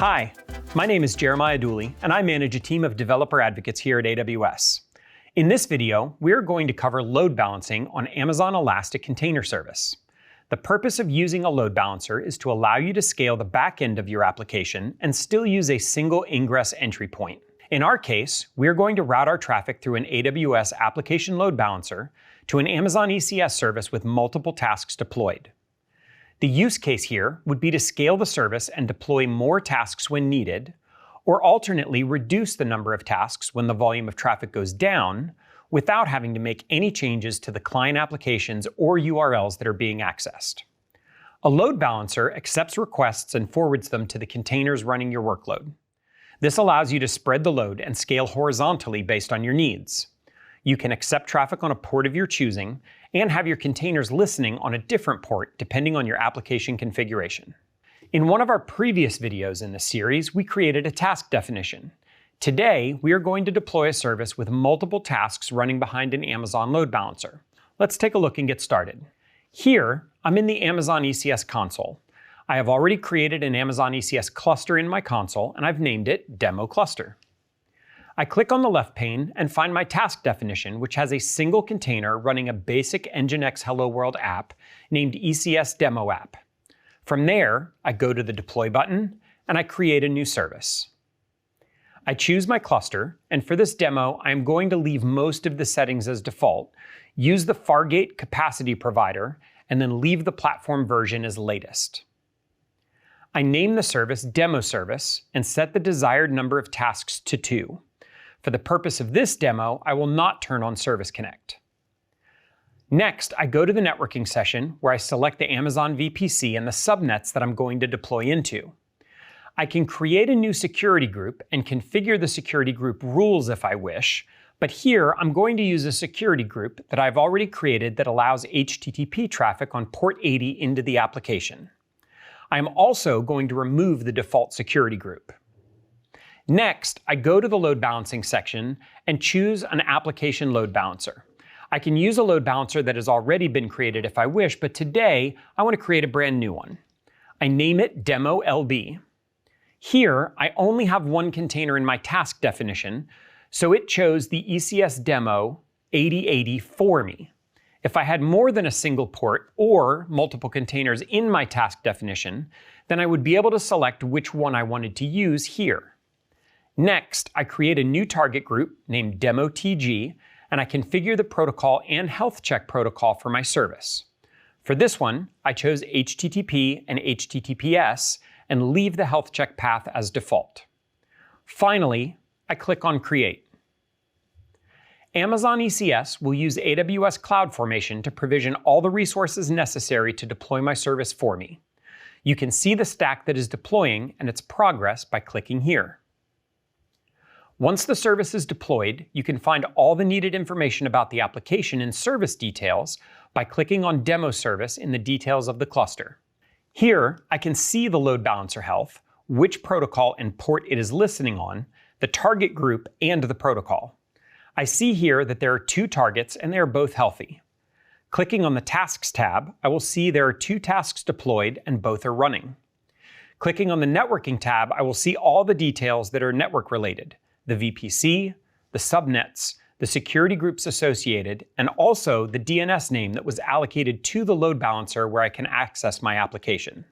Hi, my name is Jeremiah Dooley, and I manage a team of developer advocates here at AWS. In this video, we're going to cover load balancing on Amazon Elastic Container Service. The purpose of using a load balancer is to allow you to scale the back end of your application and still use a single ingress entry point. In our case, we're going to route our traffic through an AWS application load balancer to an Amazon ECS service with multiple tasks deployed. The use case here would be to scale the service and deploy more tasks when needed, or alternately reduce the number of tasks when the volume of traffic goes down without having to make any changes to the client applications or URLs that are being accessed. A load balancer accepts requests and forwards them to the containers running your workload. This allows you to spread the load and scale horizontally based on your needs. You can accept traffic on a port of your choosing and have your containers listening on a different port depending on your application configuration. In one of our previous videos in this series, we created a task definition. Today, we are going to deploy a service with multiple tasks running behind an Amazon load balancer. Let's take a look and get started. Here, I'm in the Amazon ECS console. I have already created an Amazon ECS cluster in my console, and I've named it Demo Cluster. I click on the left pane and find my task definition, which has a single container running a basic Nginx Hello World app named ECS Demo App. From there, I go to the Deploy button and I create a new service. I choose my cluster, and for this demo, I am going to leave most of the settings as default, use the Fargate capacity provider, and then leave the platform version as latest. I name the service Demo Service and set the desired number of tasks to 2. For the purpose of this demo, I will not turn on Service Connect. Next, I go to the networking session where I select the Amazon VPC and the subnets that I'm going to deploy into. I can create a new security group and configure the security group rules if I wish, but here I'm going to use a security group that I've already created that allows HTTP traffic on port 80 into the application. I am also going to remove the default security group. Next, I go to the load balancing section and choose an application load balancer. I can use a load balancer that has already been created if I wish, but today I want to create a brand new one. I name it Demo LB. Here, I only have one container in my task definition, so it chose the ECS Demo 8080 for me. If I had more than a single port or multiple containers in my task definition, then I would be able to select which one I wanted to use here. Next, I create a new target group named Demo TG, and I configure the protocol and health check protocol for my service. For this one, I chose HTTP and HTTPS and leave the health check path as default. Finally, I click on Create. Amazon ECS will use AWS CloudFormation to provision all the resources necessary to deploy my service for me. You can see the stack that is deploying and its progress by clicking here. Once the service is deployed, you can find all the needed information about the application and service details by clicking on Demo Service in the details of the cluster. Here, I can see the load balancer health, which protocol and port it is listening on, the target group, and the protocol. I see here that there are 2 targets and they are both healthy. Clicking on the Tasks tab, I will see there are 2 tasks deployed and both are running. Clicking on the Networking tab, I will see all the details that are network related. The VPC, the subnets, the security groups associated, and also the DNS name that was allocated to the load balancer where I can access my application.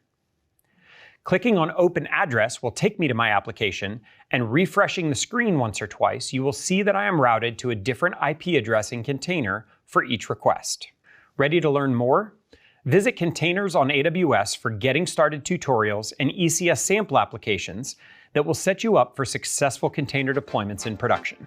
Clicking on Open Address will take me to my application, and refreshing the screen once or twice, you will see that I am routed to a different IP address and container for each request. Ready to learn more? Visit Containers on AWS for getting started tutorials and ECS sample applications that will set you up for successful container deployments in production.